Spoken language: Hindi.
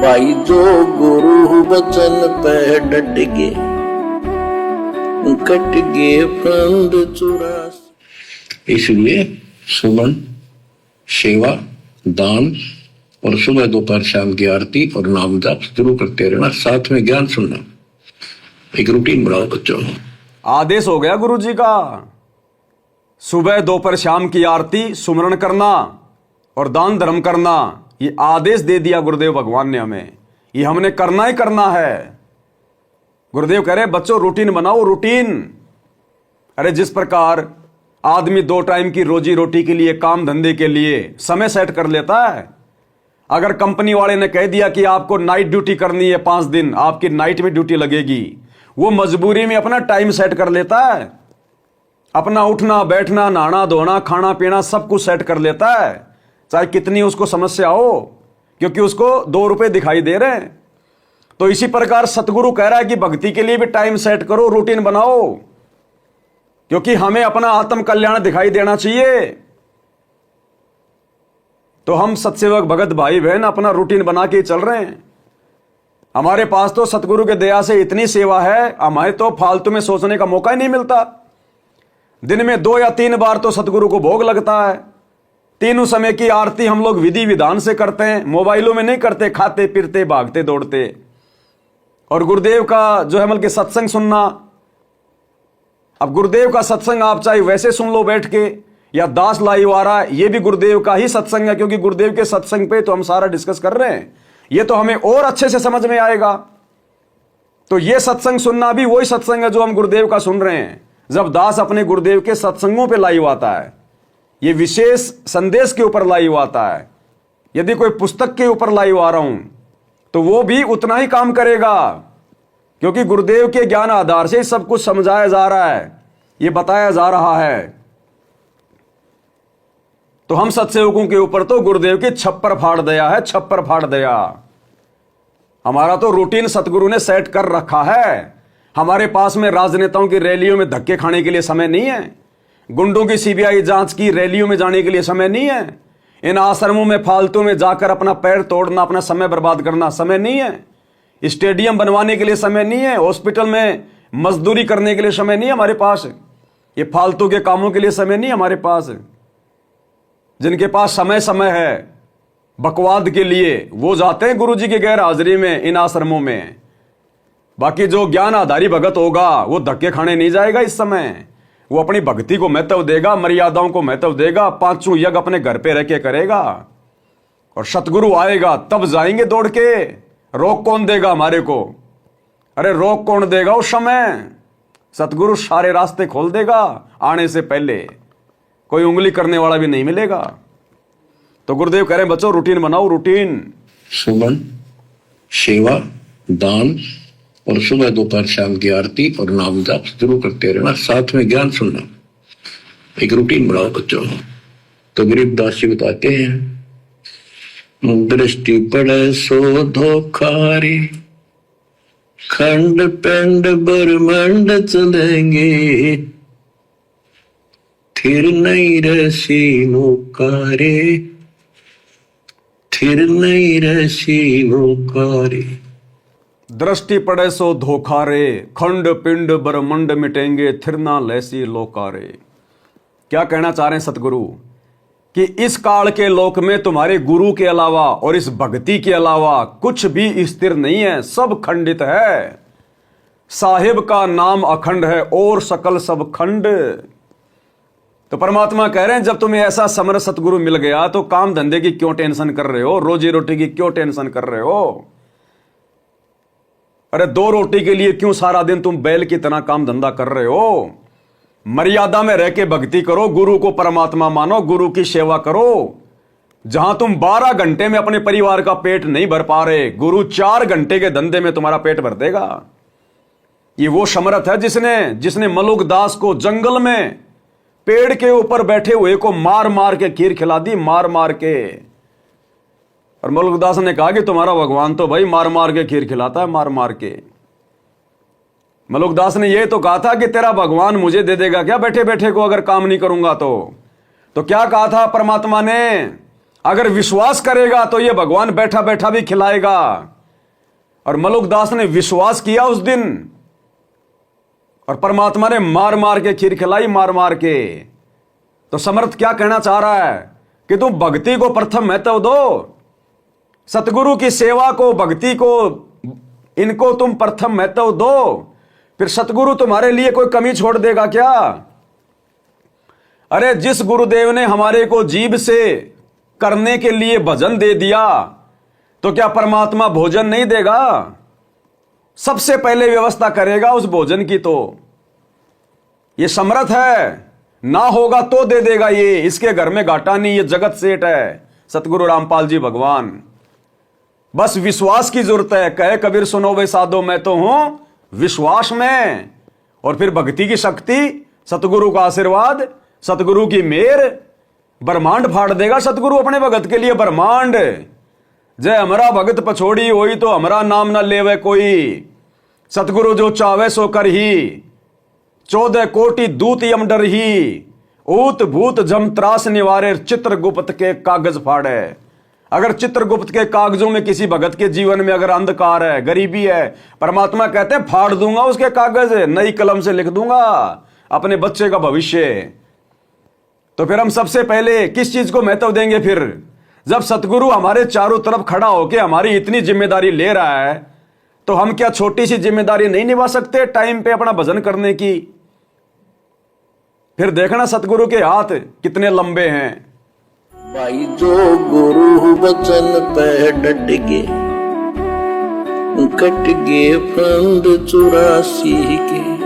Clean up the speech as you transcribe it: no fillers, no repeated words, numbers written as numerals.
भाई जो गुरु वचन पे डट गए, कट गए फंद चुरास। इसलिए सुमन, सेवा, दान और सुबह दोपहर शाम की आरती और नाम जाप जरूर करते रहना, साथ में ज्ञान सुनना। एक रूटीन बनाओ बच्चों। आदेश हो गया गुरु जी का, सुबह दोपहर शाम की आरती सुमरण करना और दान धर्म करना। ये आदेश दे दिया गुरुदेव भगवान ने हमें, ये हमने करना ही करना है। गुरुदेव कह रहे बच्चों रूटीन बनाओ, रूटीन। अरे जिस प्रकार आदमी 2 टाइम की रोजी रोटी के लिए, काम धंधे के लिए समय सेट कर लेता है, अगर कंपनी वाले ने कह दिया कि आपको नाइट ड्यूटी करनी है 5 दिन, आपकी नाइट में ड्यूटी लगेगी, वो मजबूरी में अपना टाइम सेट कर लेता है, अपना उठना बैठना नहाना धोना खाना पीना सब कुछ सेट कर लेता है, चाहे कितनी उसको समस्या हो, क्योंकि उसको 2 रुपए दिखाई दे रहे हैं। तो इसी प्रकार सतगुरु कह रहा है कि भक्ति के लिए भी टाइम सेट करो, रूटीन बनाओ, क्योंकि हमें अपना आत्म कल्याण दिखाई देना चाहिए। तो हम सत्सेवक भगत भाई बहन अपना रूटीन बना के चल रहे हैं। हमारे पास तो सतगुरु के दया से इतनी सेवा है, हमारे तो फालतू में सोचने का मौका ही नहीं मिलता। दिन में 2 या 3 बार तो सतगुरु को भोग लगता है। तीनों समय की आरती हम लोग विधि विधान से करते हैं, मोबाइलों में नहीं करते, खाते पीते भागते दौड़ते। और गुरुदेव का जो है बल्कि सत्संग सुनना, अब गुरुदेव का सत्संग आप चाहे वैसे सुन लो बैठ के या दास लाईवारा, ये भी गुरुदेव का ही सत्संग है, क्योंकि गुरुदेव के सत्संग पे तो हम सारा डिस्कस कर रहे हैं, ये तो हमें और अच्छे से समझ में आएगा। तो ये सत्संग सुनना भी वही सत्संग है जो हम गुरुदेव का सुन रहे हैं, जब दास अपने गुरुदेव के सत्संगों पे लाइव आता है, ये विशेष संदेश के ऊपर लाइव आता है। यदि कोई पुस्तक के ऊपर लाइव आ रहा हूं तो वो भी उतना ही काम करेगा, क्योंकि गुरुदेव के ज्ञान आधार से सब कुछ समझाया जा रहा है, ये बताया जा रहा है। तो हम सत्सेवकों के ऊपर तो गुरुदेव की छप्पर फाड़ दिया है, छप्पर फाड़ दिया। हमारा तो रूटीन सतगुरु ने सेट कर रखा है। हमारे पास में राजनेताओं की रैलियों में धक्के खाने के लिए समय नहीं है, गुंडों की सीबीआई जांच की रैलियों में जाने के लिए समय नहीं है, इन आश्रमों में फालतू में जाकर अपना पैर तोड़ना, अपना समय बर्बाद करना समय नहीं है, स्टेडियम बनवाने के लिए समय नहीं है, हॉस्पिटल में मजदूरी करने के लिए समय नहीं है हमारे पास, ये फालतू के कामों के लिए समय नहीं है हमारे पास। जिनके पास समय समय है बकवाद के लिए, वो जाते हैं गुरु जी की गैर हाजिरी में इन आश्रमों में। बाकी जो ज्ञान आधारी भगत होगा वो धक्के खाने नहीं जाएगा इस समय, वो अपनी भक्ति को महत्व देगा, मर्यादाओं को महत्व देगा, 5 यज्ञ अपने घर पे रह के करेगा। और सतगुरु आएगा तब जाएंगे दौड़ के। रोक कौन देगा हमारे को? अरे रोक कौन देगा उस समय? सतगुरु सारे रास्ते खोल देगा, आने से पहले कोई उंगली करने वाला भी नहीं मिलेगा। तो गुरुदेव कह रहे हैं बच्चों रूटीन बनाओ, रूटीन। सुमन, सेवा, दान और सुबह दोपहर शाम की आरती और नाम जाप जरूर करते रहना, साथ में ज्ञान सुनना। एक रूटीन बनाओ बच्चों। तो गरीबदास जी बताते हैं, दृष्टि पड़े सो धोखारी, खंड पिंड ब्रह्मांड चलेंगे, थिर नहीं रसी नौकारे, थिर नहीं रसी नौकारे। दृष्टि पड़े सो धोखारे, खंड पिंड ब्रह्मंड मिटेंगे, थिर ना लैसी लोकारे। क्या कहना चाह रहे हैं सतगुरु कि इस काल के लोक में तुम्हारे गुरु के अलावा और इस भक्ति के अलावा कुछ भी स्थिर नहीं है, सब खंडित है। साहिब का नाम अखंड है और सकल सब खंड। तो परमात्मा कह रहे हैं जब तुम्हें ऐसा समर सतगुरु मिल गया तो काम धंधे की क्यों टेंशन कर रहे हो, रोजी रोटी की क्यों टेंशन कर रहे हो? अरे 2 रोटी के लिए क्यों सारा दिन तुम बैल की तरह काम धंधा कर रहे हो? मर्यादा में रह के भक्ति करो, गुरु को परमात्मा मानो, गुरु की सेवा करो। जहां तुम 12 घंटे में अपने परिवार का पेट नहीं भर पा रहे, गुरु 4 घंटे के धंधे में तुम्हारा पेट भर देगा। ये वो समर्थ है जिसने मलुक दास को जंगल में पेड़ के ऊपर बैठे हुए को मार मार के खीर खिला दी, मार मार के। और मलुकदास ने कहा कि तुम्हारा भगवान तो भाई मार मार के खीर खिलाता है, मार मार के। मलुकदास ने यह तो कहा था कि तेरा भगवान मुझे दे देगा क्या बैठे बैठे को, अगर काम नहीं करूंगा तो क्या कहा था परमात्मा ने? अगर विश्वास करेगा तो ये भगवान बैठा बैठा भी खिलाएगा। और मलुकदास ने विश्वास किया उस दिन, और परमात्मा ने मार मार के खीर खिलाई, मार मार के। तो समर्थ क्या कहना चाह रहा है कि तुम भक्ति को प्रथम महत्व दो, सतगुरु की सेवा को, भक्ति को, इनको तुम प्रथम महत्व दो, फिर सतगुरु तुम्हारे लिए कोई कमी छोड़ देगा क्या? अरे जिस गुरुदेव ने हमारे को जीभ से करने के लिए भजन दे दिया, तो क्या परमात्मा भोजन नहीं देगा? सबसे पहले व्यवस्था करेगा उस भोजन की। तो ये समर्थ है, ना होगा तो दे देगा, ये इसके घर में घाटा नहीं, ये जगत सेठ है सतगुरु रामपाल जी भगवान। बस विश्वास की जरूरत है। कहे कबीर सुनो वे साधो, मैं तो हूं विश्वास में। और फिर भक्ति की शक्ति, सतगुरु का आशीर्वाद, सतगुरु की मेहर, ब्रह्मांड फाड़ देगा सतगुरु अपने भगत के लिए ब्रह्मांड। जय हमारा भगत पछोड़ी होई, तो हमारा नाम न लेवे कोई। सतगुरु जो चावे सो कर ही, 14 कोटि दूत यम डर ही। ऊत भूत जम त्रास निवारे, चित्रगुप्त के कागज फाड़े। अगर चित्रगुप्त के कागजों में किसी भगत के जीवन में अगर अंधकार है, गरीबी है, परमात्मा कहते हैं फाड़ दूंगा उसके कागज, नई कलम से लिख दूंगा अपने बच्चे का भविष्य। तो फिर हम सबसे पहले किस चीज को महत्व देंगे? फिर जब सतगुरु हमारे चारों तरफ खड़ा होकर हमारी इतनी जिम्मेदारी ले रहा है, तो हम क्या छोटी सी जिम्मेदारी नहीं निभा सकते टाइम पे अपना भजन करने की? फिर देखना सतगुरु के हाथ कितने लंबे हैं। भाई जो गुरु वचन पे डट गे, कट गे फंद 84 के।